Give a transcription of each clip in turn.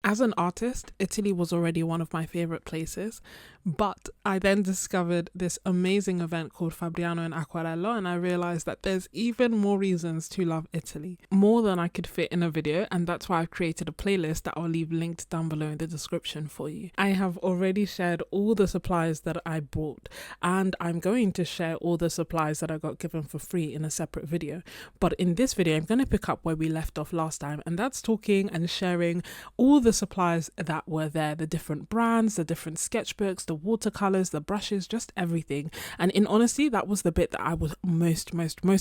As an artist, Italy was already one of my favorite places, but I then discovered this amazing event called Fabriano and Acquarello, and I realized that there's even more reasons to love Italy, more than I could fit in a video, and that's why I've created a playlist that I'll leave linked down below in the description for you. I have already shared all the supplies that I bought, and I'm going to share all the supplies that I got given for free in a separate video. But in this video, I'm going to pick up where we left off last time, and that's talking and sharing all the supplies that were there, the different brands, the different sketchbooks, the watercolors, the brushes, just everything. And in honesty, that was the bit that I was most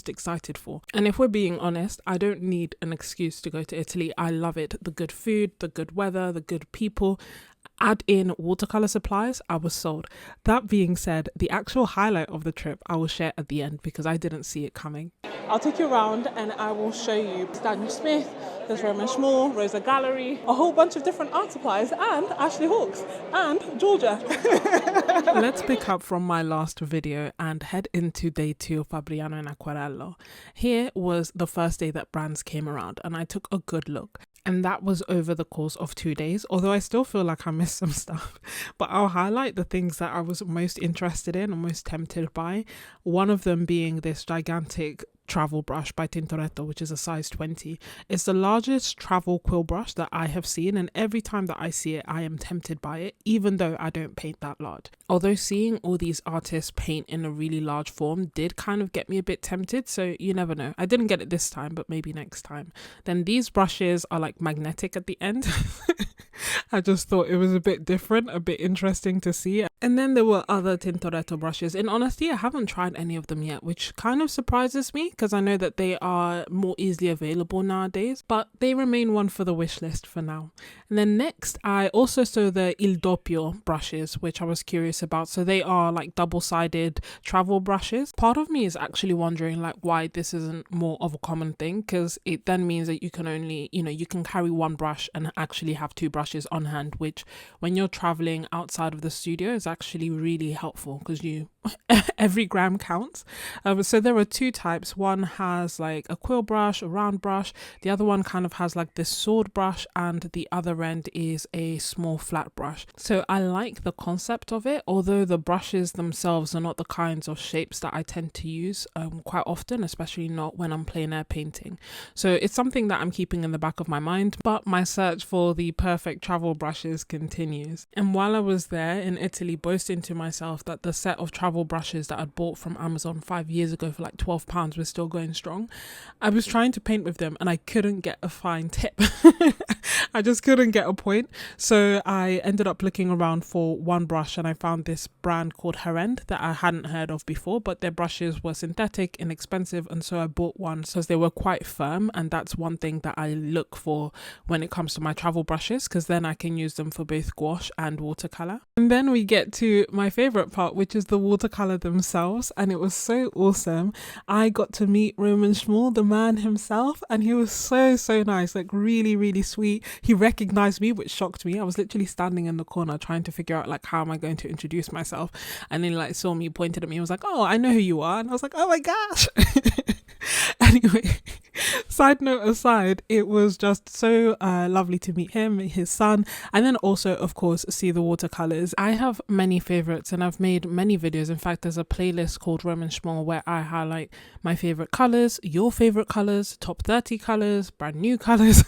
excited for. And if we're being honest, I don't need an excuse to go to Italy. I love it. The good food, the good weather, the good people. Add in watercolor supplies, I was sold. That being said, the actual highlight of the trip I will share at the end because I didn't see it coming. I'll take you around and I will show you Daniel Smith, there's Roman Schmall, Rosa Gallery, a whole bunch of different art supplies, and Ashley Hawkes and Georgia. Let's pick up from my last video and head into day 2 of Fabriano and Acquarello. Here was the first day that brands came around and I took a good look. And that was over the course of 2 days, although I still feel like I missed some stuff. But I'll highlight the things that I was most interested in or most tempted by. One of them being this gigantic travel brush by Tintoretto, which is a size 20. It's the largest travel quill brush that I have seen, and every time that I see it, I am tempted by it, even though I don't paint that large. Although seeing all these artists paint in a really large form did kind of get me a bit tempted, so you never know. I didn't get it this time, but maybe next time. Then these brushes are like magnetic at the end. I just thought it was a bit different, a bit interesting to see. And then there were other Tintoretto brushes. In honesty, I haven't tried any of them yet, which kind of surprises me because I know that they are more easily available nowadays, but they remain one for the wish list for now. And then next, I also saw the Il Doppio brushes, which I was curious about. So they are like double-sided travel brushes. Part of me is actually wondering like why this isn't more of a common thing, because it then means that you can only, you can carry one brush and actually have 2 brushes on hand, which when you're traveling outside of the studio is actually really helpful because every gram counts. So there are 2 types. One has like a quill brush, a round brush. The other one kind of has like this sword brush, and the other end is a small flat brush. So I like the concept of it, although the brushes themselves are not the kinds of shapes that I tend to use quite often, especially not when I'm plein air painting. So it's something that I'm keeping in the back of my mind, but my search for the perfect travel brushes continues. And while I was there in Italy boasting to myself that the set of travel brushes that I'd bought from Amazon 5 years ago for like £12 was still going strong, I was trying to paint with them and I couldn't get a fine tip. I just couldn't get a point. So I ended up looking around for one brush and I found this brand called Herend that I hadn't heard of before, but their brushes were synthetic, inexpensive, and so I bought one because they were quite firm, and that's one thing that I look for when it comes to my travel brushes, because then I can use them for both gouache and watercolor. And then we get to my favorite part, which is the watercolor themselves, and it was so awesome. I got to meet Roman Schmall, the man himself, and he was so nice, like really sweet. He recognized me, which shocked me. I was literally standing in the corner trying to figure out like how am I going to introduce myself, and then like saw me, pointed at me, and was like, oh, I know who you are. And I was like, oh my gosh. Anyway, side note aside, it was just so lovely to meet him, his son, and then also of course see the watercolors. I have many favorites and I've made many videos. In fact, there's a playlist called Roman Schmall where I highlight my favorite colors, your favorite colors, top 30 colors, brand new colors,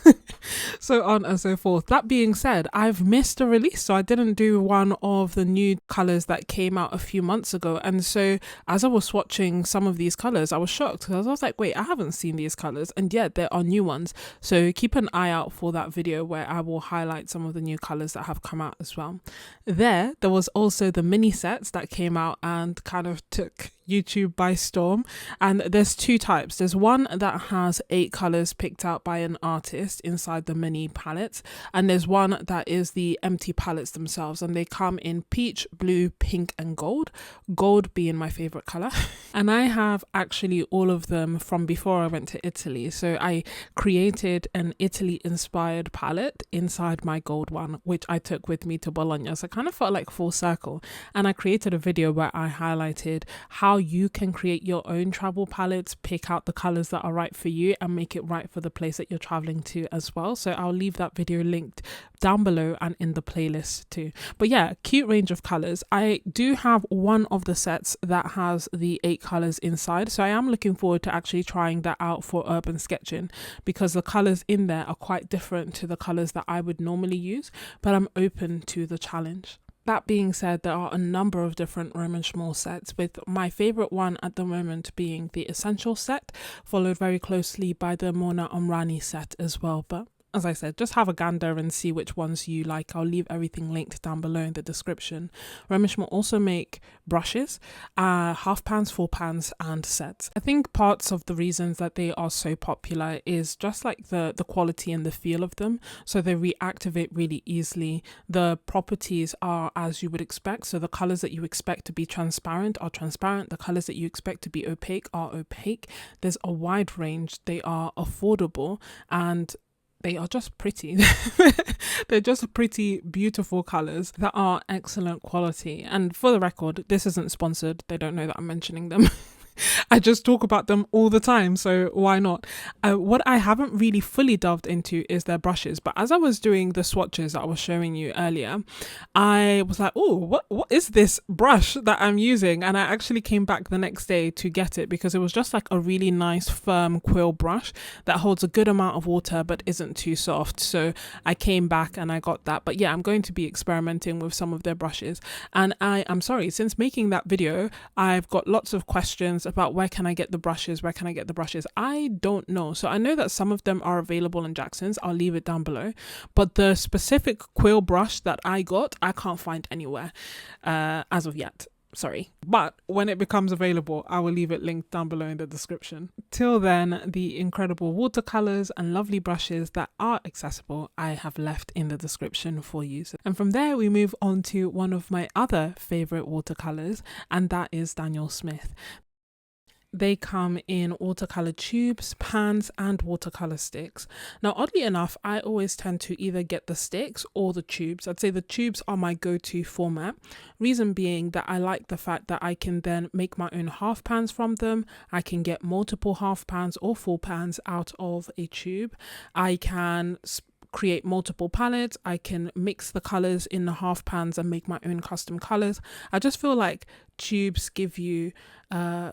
so on and so forth. That being said, I've missed a release, so I didn't do one of the new colors that came out a few months ago. And so as I was swatching some of these colors, I was shocked because I was like, wait, I haven't seen these colors, and yet there are new ones. So keep an eye out for that video where I will highlight some of the new colors that have come out as well. There was also the mini sets that came out and kind of took YouTube by storm, and there's 2 types. There's one that has 8 colors picked out by an artist inside the mini palettes, and there's one that is the empty palettes themselves, and they come in peach, blue, pink and gold being my favorite color. And I have actually all of them from before I went to Italy, so I created an Italy inspired palette inside my gold one, which I took with me to Bologna. So I kind of felt like full circle, and I created a video where I highlighted how you can create your own travel palettes, pick out the colors that are right for you and make it right for the place that you're traveling to as well. So I'll leave that video linked down below and in the playlist too. But yeah, cute range of colors. I do have one of the sets that has the 8 colors inside, so I am looking forward to actually trying that out for urban sketching, because the colors in there are quite different to the colors that I would normally use, but I'm open to the challenge. That being said, there are a number of different Roman Schmoll sets, with my favorite one at the moment being the Essential set, followed very closely by the Mona Omrani set as well. But as I said, just have a gander and see which ones you like. I'll leave everything linked down below in the description. Roman Schmoll also make brushes, half pans, full pans and sets. I think parts of the reasons that they are so popular is just like the quality and the feel of them. So they reactivate really easily. The properties are as you would expect. So the colors that you expect to be transparent are transparent. The colors that you expect to be opaque are opaque. There's a wide range. They are affordable and they are just pretty. They're just pretty, beautiful colors that are excellent quality. And for the record, this isn't sponsored. They don't know that I'm mentioning them. I just talk about them all the time, so why not? What I haven't really fully delved into is their brushes, but as I was doing the swatches that I was showing you earlier, I was like, oh, what is this brush that I'm using? And I actually came back the next day to get it, because it was just like a really nice firm quill brush that holds a good amount of water but isn't too soft. So I came back and I got that. But yeah, I'm going to be experimenting with some of their brushes. And I'm sorry, since making that video, I've got lots of questions about where can I get the brushes, I don't know. So I know that some of them are available in Jackson's. I'll leave it down below, but the specific quill brush that I got, I can't find anywhere as of yet. Sorry, but when it becomes available, I will leave it linked down below in the description. Till then, the incredible watercolors and lovely brushes that are accessible, I have left in the description for you. And from there, we move on to one of my other favorite watercolors, and that is Daniel Smith. They come in watercolor tubes, pans and watercolor sticks. Now, oddly enough, I always tend to either get the sticks or the tubes. I'd say the tubes are my go-to format. Reason being that I like the fact that I can then make my own half pans from them. I can get multiple half pans or full pans out of a tube. I can create multiple palettes. I can mix the colors in the half pans and make my own custom colors. I just feel like tubes give you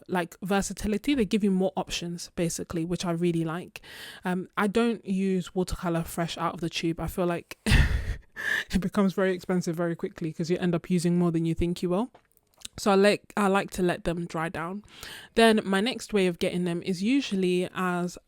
like versatility. They give you more options basically, which I really like. I don't use watercolor fresh out of the tube. I feel like it becomes very expensive very quickly because you end up using more than you think you will. So I like to let them dry down. Then my next way of getting them is usually as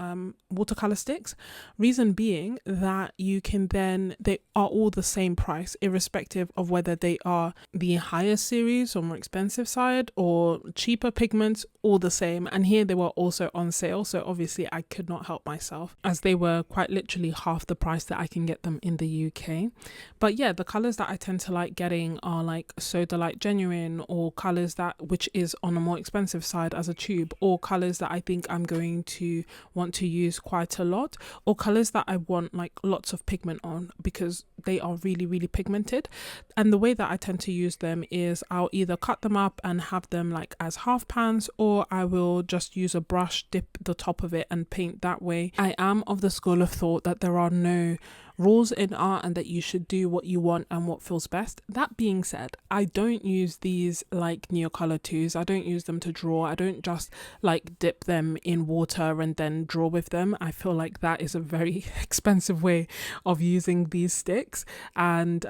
watercolor sticks. Reason being that you can then, they are all the same price, irrespective of whether they are the higher series or more expensive side or cheaper pigments, all the same. And here they were also on sale. So obviously I could not help myself, as they were quite literally half the price that I can get them in the UK. But yeah, the colors that I tend to like getting are like Soda Light Genuine, or colors that which is on a more expensive side as a tube, or colors that I think I'm going to want to use quite a lot, or colors that I want like lots of pigment on because they are really, really pigmented. And the way that I tend to use them is I'll either cut them up and have them like as half pans, or I will just use a brush, dip the top of it and paint that way. I am of the school of thought that there are no rules in art and that you should do what you want and what feels best. That being said, I don't use these like Neocolor 2s. I don't use them to draw. I don't just like dip them in water and then draw with them. I feel like that is a very expensive way of using these sticks, and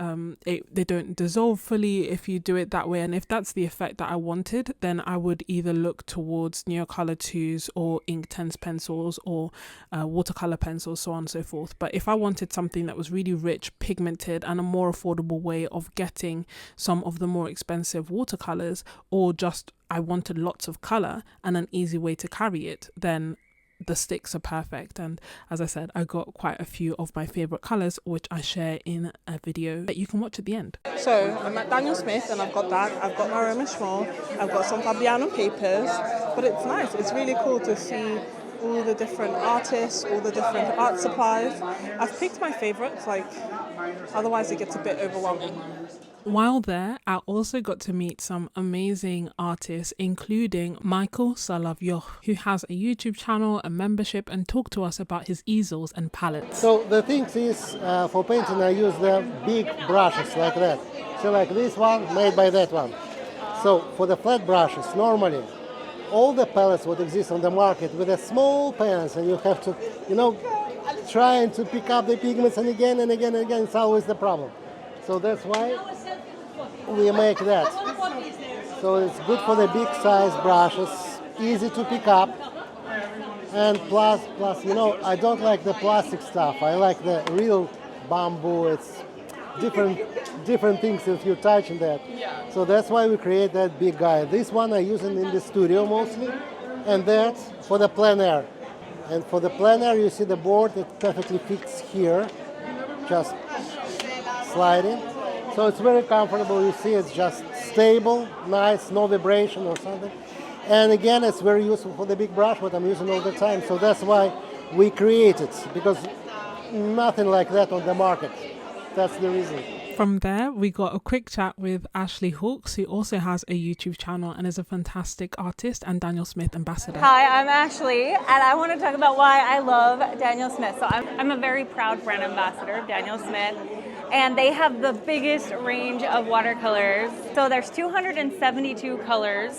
they don't dissolve fully if you do it that way. And if that's the effect that I wanted, then I would either look towards Neocolor 2s or Inktense pencils or watercolor pencils, so on and so forth. But if I wanted something that was really rich, pigmented, and a more affordable way of getting some of the more expensive watercolors, or just I wanted lots of color and an easy way to carry it, then the sticks are perfect. And as I said, I got quite a few of my favorite colors, which I share in a video that you can watch at the end. So I'm at Daniel Smith and I've got that. I've got my Roman Schmoll. I've got some Fabriano papers, but it's nice. It's really cool to see all the different artists, all the different art supplies. I've picked my favorites, like otherwise it gets a bit overwhelming. While there, I also got to meet some amazing artists, including Michael Salavioch, who has a YouTube channel, a membership, and talked to us about his easels and palettes. So the thing is, for painting I use the big brushes like that. So like this one made by that one. So for the flat brushes, normally all the palettes would exist on the market with a small pens, and you have to, trying to pick up the pigments and again and again and again, it's always the problem. So that's why we make that. So it's good for the big size brushes, easy to pick up, and plus, I don't like the plastic stuff. I like the real bamboo. It's different things if you're touching that. So that's why we create that big guy. This one I use in the studio mostly, and that's for the plein air. And for the plein air, you see the board, it perfectly fits here, just sliding. So it's very comfortable. You see it's just stable, nice, no vibration or something. And again, it's very useful for the big brush, what I'm using all the time. So that's why we create it, because nothing like that on the market. That's the reason. From there, we got a quick chat with Ashley Hawkes, who also has a YouTube channel and is a fantastic artist and Daniel Smith ambassador. Hi, I'm Ashley, and I want to talk about why I love Daniel Smith. So I'm a very proud brand ambassador of Daniel Smith, and they have the biggest range of watercolors. So there's 272 colors,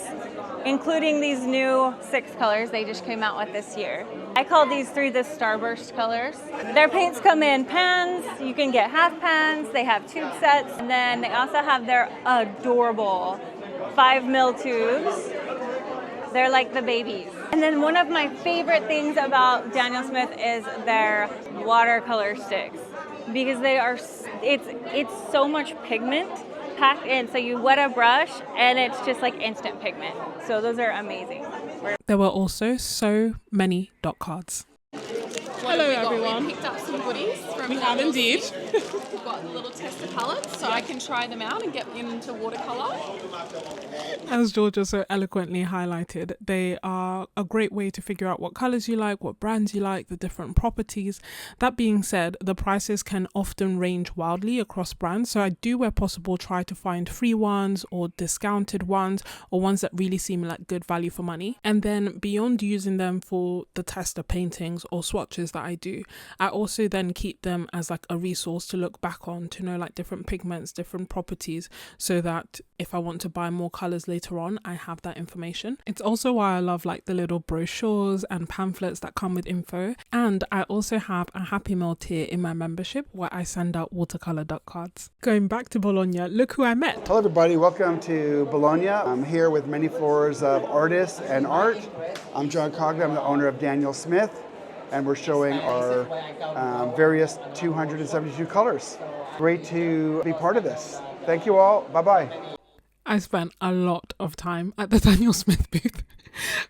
including these new 6 colors they just came out with this year. I call these 3 the Starburst colors. Their paints come in pans, you can get half pans, they have tube sets, and then they also have their adorable 5mm tubes. They're like the babies. And then one of my favorite things about Daniel Smith is their watercolor sticks, because they are, it's so much pigment packed in. So you wet a brush and it's just like instant pigment. So those are amazing. There were also so many dot cards. Hello everyone. We picked up some goodies from. We have indeed. We've got the little tester palettes, so I can try them out and get into watercolor. As Georgia so eloquently highlighted, they are a great way to figure out what colors you like, what brands you like, the different properties. That being said, the prices can often range wildly across brands, so I do, where possible, try to find free ones or discounted ones, or ones that really seem like good value for money. And then beyond using them for the tester paintings or swatches that I do, I also then keep them as like a resource to look back on, to know like different pigments, different properties, so that if I want to buy more colors later on, I have that information. It's also why I love like the little brochures and pamphlets that come with info. And I also have a Happy Meal tier in my membership where I send out watercolor dot cards. Going back to Bologna, look who I met. Hello everybody, welcome to Bologna. I'm here with many floors of artists and art. I'm John Cogna, I'm the owner of Daniel Smith, and we're showing our various 272 colors. Great to be part of this. Thank you all, bye-bye. I spent a lot of time at the Daniel Smith booth.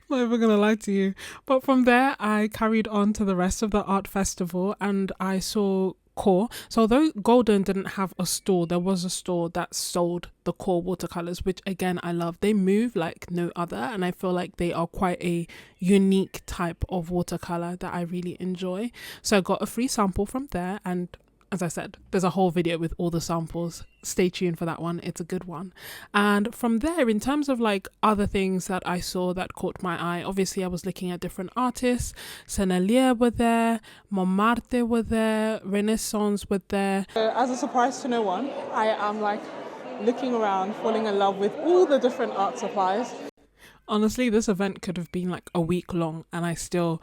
I'm not even gonna lie to you. But from there, I carried on to the rest of the art festival, and I saw Core. So although Golden didn't have a store, there was a store that sold the Core watercolors, which again I love. They move like no other, and I feel like they are quite a unique type of watercolor that I really enjoy. So I got a free sample from there, and as I said, there's a whole video with all the samples. Stay tuned for that one. It's a good one. And from there, in terms of like other things that I saw that caught my eye, obviously I was looking at different artists. Sennelier were there, Montmartre were there, Renaissance were there. As a surprise to no one, I am like looking around, falling in love with all the different art supplies. Honestly, this event could have been like a week long, and I still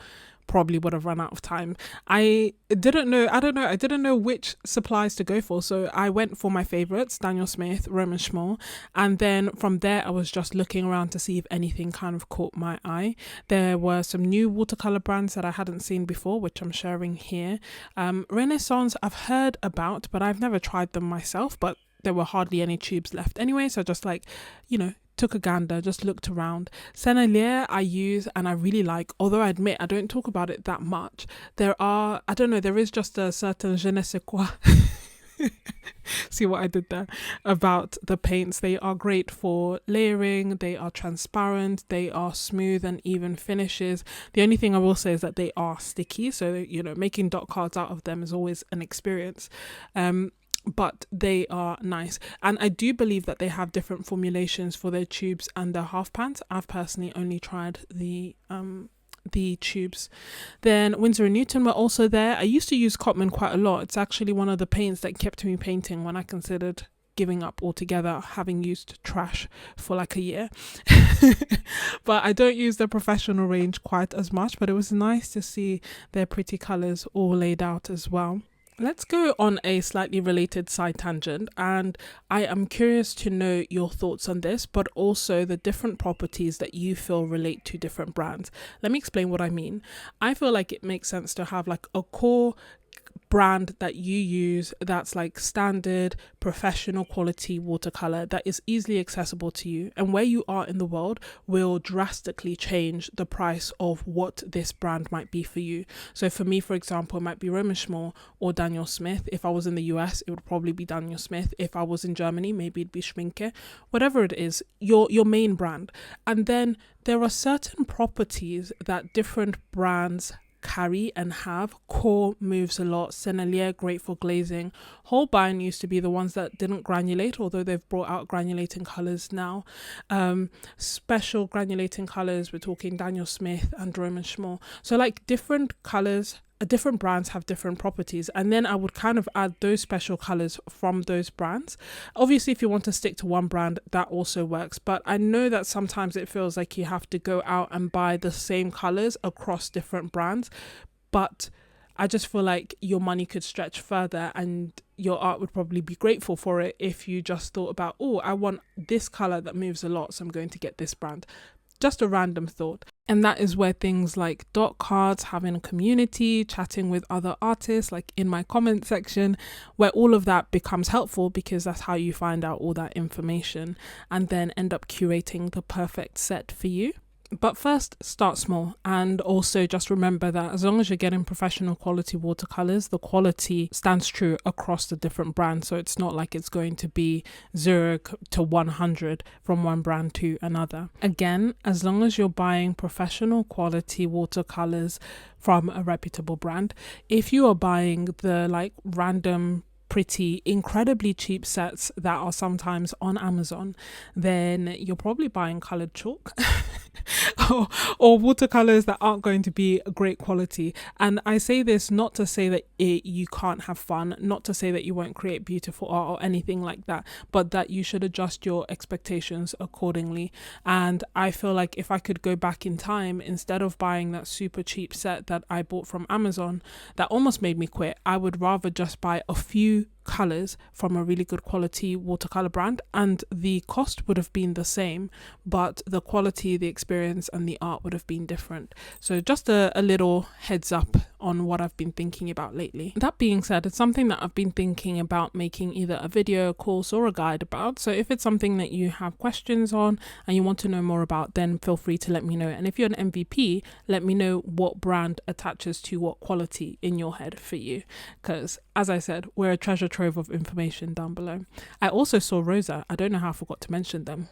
probably would have run out of time. I didn't know which supplies to go for, so I went for my favorites, Daniel Smith, Roman Schmoll, and then from there I was just looking around to see if anything kind of caught my eye. There were some new watercolor brands that I hadn't seen before, which I'm sharing here. Renaissance I've heard about, but I've never tried them myself, but there were hardly any tubes left anyway, so just like, took a gander, just looked around. Sennelier I use and I really like, although I admit I don't talk about it that much. There is just a certain je ne sais quoi. See what I did there? About the paints. They are great for layering, they are transparent, they are smooth and even finishes. The only thing I will say is that they are sticky, so making dot cards out of them is always an experience. but they are nice. And I do believe that they have different formulations for their tubes and their half pans. I've personally only tried the tubes. Then Winsor & Newton were also there. I used to use Cotman quite a lot. It's actually one of the paints that kept me painting when I considered giving up altogether, having used trash for like a year. But I don't use the professional range quite as much, but it was nice to see their pretty colors all laid out as well. Let's go on a slightly related side tangent, and I am curious to know your thoughts on this, but also the different properties that you feel relate to different brands. Let me explain what I mean. I feel like it makes sense to have like a core brand that you use that's like standard professional quality watercolor that is easily accessible to you, and where you are in the world will drastically change the price of what this brand might be for you. So for me, for example, it might be Roman Schmall or Daniel Smith. If I was in the US, it would probably be Daniel Smith. If I was in Germany, maybe it'd be Schminke. Whatever it is, your main brand. And then there are certain properties that different brands carry and have. Core moves a lot. Sennelier, great for glazing. Holbein used to be the ones that didn't granulate, although they've brought out granulating colors now. Special granulating colors, we're talking Daniel Smith and Roman Schmall. So like different colors, different brands have different properties, and then I would kind of add those special colors from those brands. Obviously, if you want to stick to one brand, that also works, but I know that sometimes it feels like you have to go out and buy the same colors across different brands, but I just feel like your money could stretch further and your art would probably be grateful for it if you just thought about, oh, I want this color that moves a lot, so I'm going to get this brand. Just a random thought. And that is where things like dot cards, having a community, chatting with other artists, like in my comment section, where all of that becomes helpful, because that's how you find out all that information and then end up curating the perfect set for you. But first, start small, and also just remember that as long as you're getting professional quality watercolors, the quality stands true across the different brands. So it's not like it's going to be 0 to 100 from one brand to another. Again, as long as you're buying professional quality watercolors from a reputable brand, if you are buying the like random pretty incredibly cheap sets that are sometimes on Amazon, then you're probably buying colored chalk or watercolors that aren't going to be great quality. And I say this not to say that you can't have fun, not to say that you won't create beautiful art or anything like that, but that you should adjust your expectations accordingly. And I feel like if I could go back in time, instead of buying that super cheap set that I bought from Amazon that almost made me quit, I would rather just buy a few colors from a really good quality watercolor brand, and the cost would have been the same, but the quality, the experience and the art would have been different. So just a little heads up on what I've been thinking about lately. That being said, it's something that I've been thinking about making either a video, a course or a guide about. So if it's something that you have questions on and you want to know more about, then feel free to let me know. And if you're an MVP, let me know what brand attaches to what quality in your head for you, because as I said, we're a treasure trove of information down below. I also saw Rosa. I don't know how I forgot to mention them.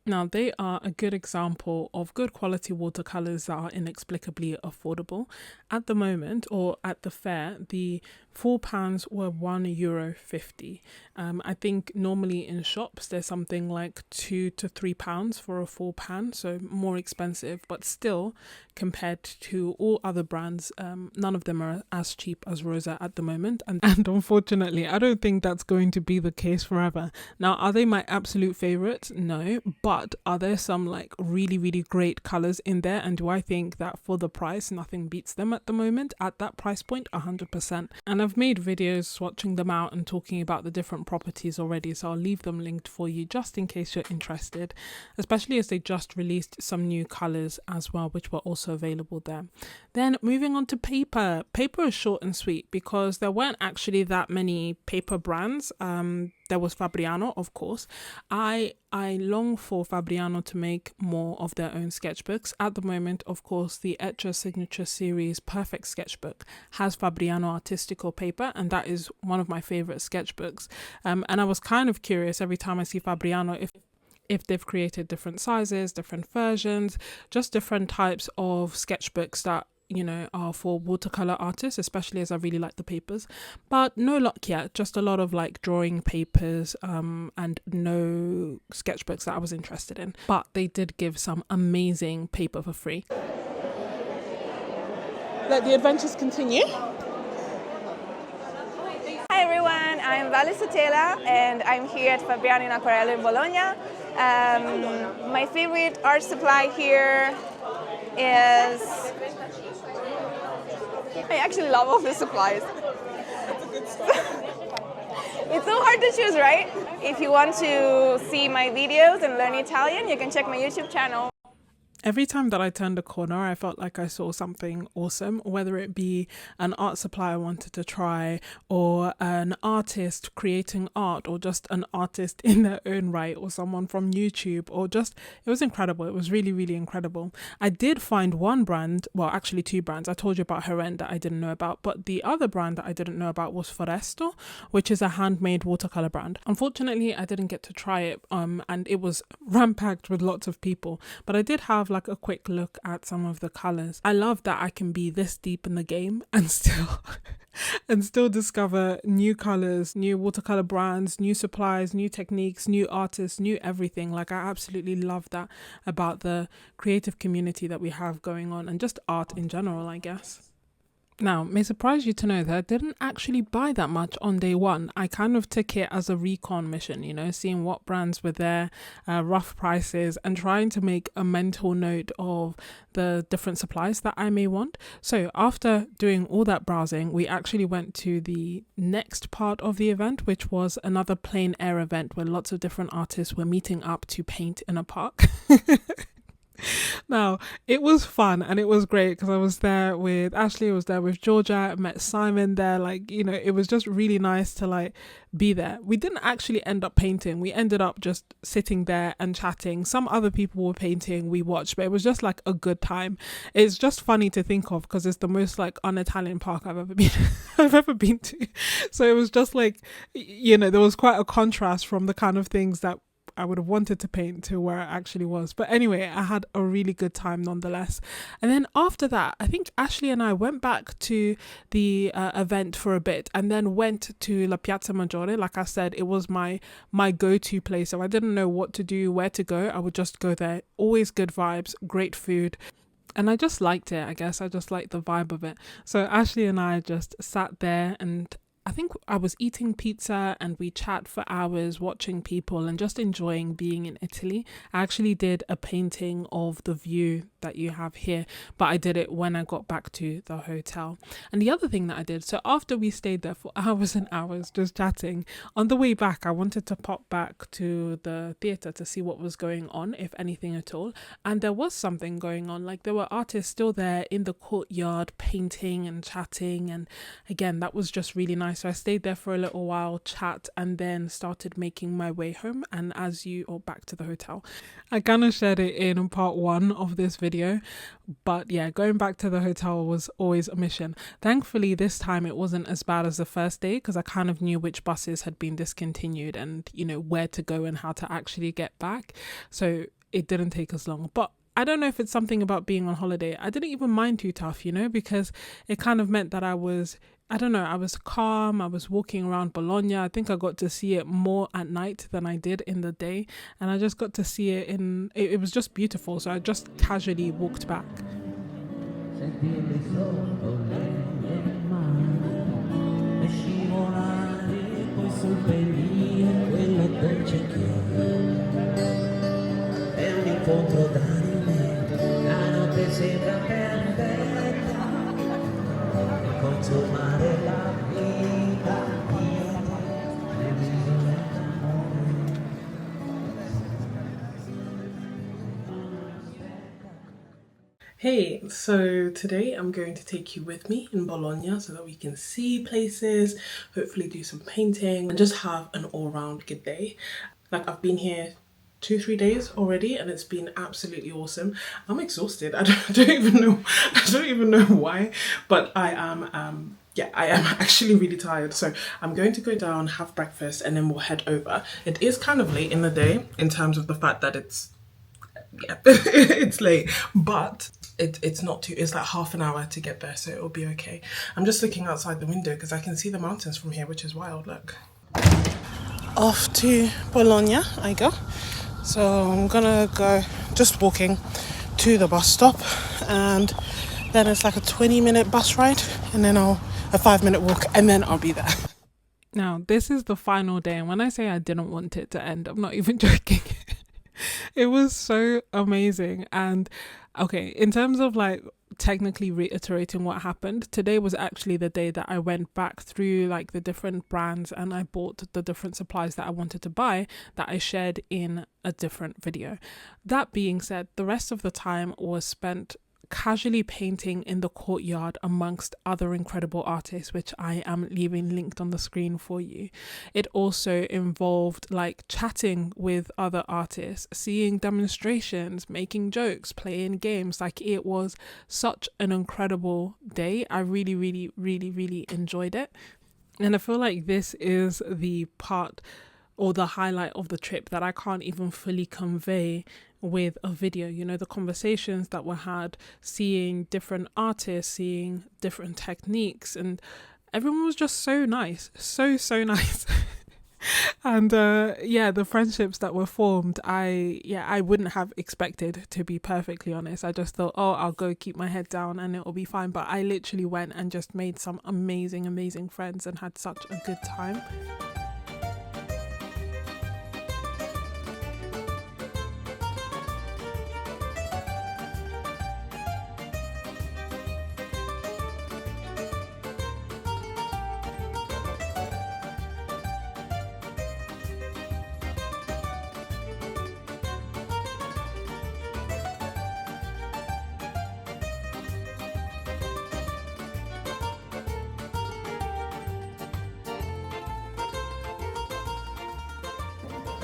Now, they are a good example of good quality watercolors that are inexplicably affordable. At the moment, or at the fair, the 4 pounds were €1.50. I think normally in shops there's something like £2 to £3 for a 4 pan, so more expensive, but still compared to all other brands, none of them are as cheap as Rosa at the moment, and unfortunately I don't think that's going to be the case forever. Now, are they my absolute favorites? No, but are there some like really great colors in there, and do I think that for the price nothing beats them at the moment at that price point? 100%. And I've made videos swatching them out and talking about the different properties already, so I'll leave them linked for you just in case you're interested, especially as they just released some new colors as well, which were also available there. Then moving on to paper. Paper is short and sweet because there weren't actually that many paper brands. There was Fabriano, of course. I long for Fabriano to make more of their own sketchbooks. At the moment, of course, the Etcher Signature Series Perfect Sketchbook has Fabriano Artistico paper, and that is one of my favorite sketchbooks. And I was kind of curious every time I see Fabriano if they've created different sizes, different versions, just different types of sketchbooks that you know, are for watercolor artists, especially as I really like the papers, but no luck yet. Just a lot of like drawing papers and no sketchbooks that I was interested in, but they did give some amazing paper for free. Let the adventures continue. Hi everyone, I'm Vale Sotela and I'm here at Fabriano in Acquarello in Bologna. My favorite art supply here is... I actually love all the supplies. It's so hard to choose, right? If you want to see my videos and learn Italian, you can check my YouTube channel. Every time that I turned a corner, I felt like I saw something awesome, whether it be an art supply I wanted to try, or an artist creating art, or just an artist in their own right, or someone from YouTube, or just, it was incredible. It was really, really incredible. I did find one brand, well, actually two brands. I told you about Heren that I didn't know about, but the other brand that I didn't know about was Foresto, which is a handmade watercolor brand. Unfortunately, I didn't get to try it, and it was rampacked with lots of people, but I did have like a quick look at some of the colors. I love that I can be this deep in the game and still discover new colors, new watercolor brands, new supplies, new techniques, new artists, new everything. Like, I absolutely love that about the creative community that we have going on, and just art in general, I guess. Now, may surprise you to know that I didn't actually buy that much on day one. I kind of took it as a recon mission, you know, seeing what brands were there, rough prices, and trying to make a mental note of the different supplies that I may want. So after doing all that browsing, we actually went to the next part of the event, which was another plein air event where lots of different artists were meeting up to paint in a park. Now, it was fun and it was great because I was there with Ashley, I was there with Georgia, I met Simon there. Like, you know, it was just really nice to like be there. We didn't actually end up painting. We ended up just sitting there and chatting. Some other people were painting, we watched, but it was just like a good time. It's just funny to think of because it's the most like un-Italian park I've ever been to. So it was just like, you know, there was quite a contrast from the kind of things that I would have wanted to paint to where it actually was. But anyway, I had a really good time nonetheless. And then after that, I think Ashley and I went back to the event for a bit and then went to La Piazza Maggiore. Like I said, it was my go-to place. So I didn't know what to do, where to go. I would just go there. Always good vibes, great food. And I just liked it, I guess. I just liked the vibe of it. So Ashley and I just sat there and I think I was eating pizza and we chat for hours, watching people and just enjoying being in Italy. I actually did a painting of the view that you have here, but I did it when I got back to the hotel. And the other thing that I did, so after we stayed there for hours and hours just chatting, on the way back I wanted to pop back to the theatre to see what was going on, if anything at all. And there was something going on, like there were artists still there in the courtyard painting and chatting, and again that was just really nice. So I stayed there for a little while, chat, and then started making my way home and back to the hotel. I kind of shared it in part one of this video, but yeah, going back to the hotel was always a mission. Thankfully this time it wasn't as bad as the first day because I kind of knew which buses had been discontinued and, you know, where to go and how to actually get back. So it didn't take as long. But I don't know if it's something about being on holiday. I didn't even mind too tough, you know, because it kind of meant that I was calm. I was walking around Bologna. I think I got to see it more at night than I did in the day. And I just got to see it it was just beautiful. So I just casually walked back. Hey, so today I'm going to take you with me in Bologna so that we can see places, hopefully do some painting and just have an all-round good day. Like, I've been here 2-3 days already and it's been absolutely awesome. I'm exhausted. I don't even know why, but I am actually really tired. So I'm going to go down, have breakfast, and then we'll head over. It is kind of late in the day in terms of the fact that it's late, but it's not too, it's like half an hour to get there, so it'll be okay. I'm just looking outside the window because I can see the mountains from here, which is wild. Look. Off to Bologna I go. So I'm gonna go just walking to the bus stop, and then it's like a 20-minute bus ride, and then a 5-minute walk, and then I'll be there. Now, this is the final day, and when I say I didn't want it to end, I'm not even joking. It was so amazing. And okay, in terms of like technically reiterating what happened, today was actually the day that I went back through like the different brands and I bought the different supplies that I wanted to buy that I shared in a different video. That being said, the rest of the time was spent casually painting in the courtyard amongst other incredible artists, which I am leaving linked on the screen for you. It also involved like chatting with other artists, seeing demonstrations, making jokes, playing games. Like, it was such an incredible day. I really, really, really, really enjoyed it. And I feel like this is the part or the highlight of the trip that I can't even fully convey with a video. You know, the conversations that were had, seeing different artists, seeing different techniques, and everyone was just so nice, so nice. And the friendships that were formed, I wouldn't have expected, to be perfectly honest. I just thought, oh, I'll go keep my head down and it'll be fine. But I literally went and just made some amazing friends and had such a good time.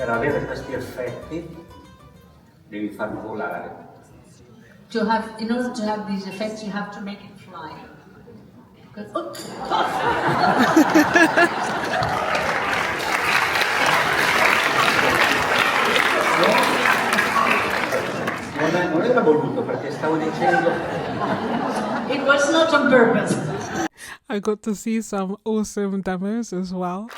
Per avere questi effetti devi farlo volare. In order to have these effects, you have to make it fly. Non era voluto, perché stavo dicendo. It was not on purpose. I got to see some awesome demos as well.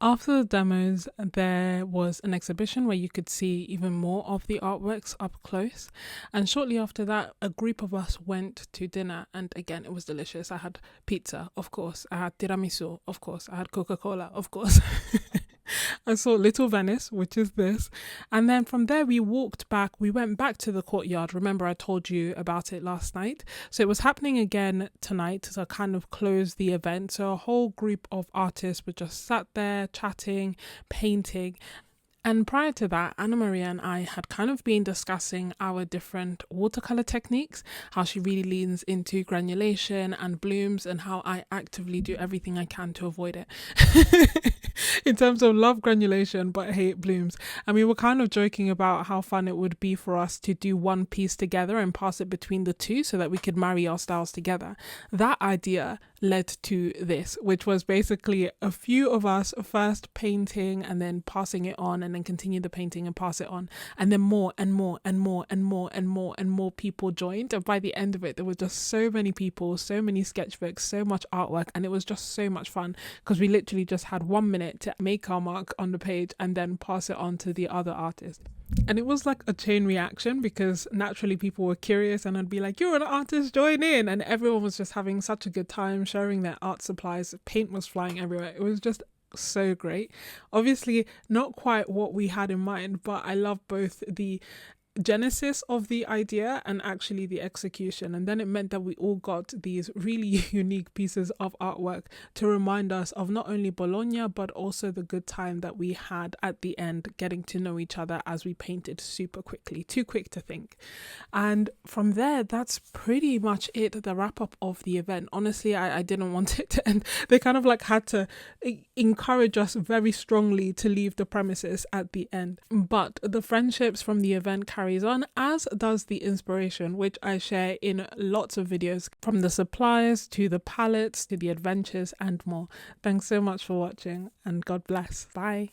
After the demos, there was an exhibition where you could see even more of the artworks up close. And shortly after that, a group of us went to dinner. And again, it was delicious. I had pizza, of course. I had tiramisu, of course. I had Coca-Cola, of course. I saw Little Venice, which is this. And then from there, we walked back. We went back to the courtyard. Remember, I told you about it last night. So it was happening again tonight to kind of close the event. So a whole group of artists were just sat there chatting, painting. And prior to that, Anna Maria and I had kind of been discussing our different watercolor techniques, how she really leans into granulation and blooms, and how I actively do everything I can to avoid it. In terms of love granulation but hate blooms. And we were kind of joking about how fun it would be for us to do one piece together and pass it between the two so that we could marry our styles together. That idea led to this, which was basically a few of us first painting and then passing it on, and then continue the painting and pass it on, and then more people joined. And by the end of it, there were just so many people, so many sketchbooks, so much artwork, and it was just so much fun because we literally just had 1 minute to make our mark on the page and then pass it on to the other artist. And it was like a chain reaction because naturally people were curious, and I'd be like, you're an artist, join in. And everyone was just having such a good time sharing their art supplies. Paint was flying everywhere. It was just so great. Obviously not quite what we had in mind, but I love both the genesis of the idea and actually the execution. And then it meant that we all got these really unique pieces of artwork to remind us of not only Bologna, but also the good time that we had at the end, getting to know each other as we painted super quickly, too quick to think. And from there, that's pretty much it, the wrap up of the event. Honestly, I didn't want it to end. They kind of like had to encourage us very strongly to leave the premises at the end. But the friendships from the event carries on, as does the inspiration, which I share in lots of videos, from the supplies to the palettes to the adventures and more. Thanks so much for watching, and God bless. Bye.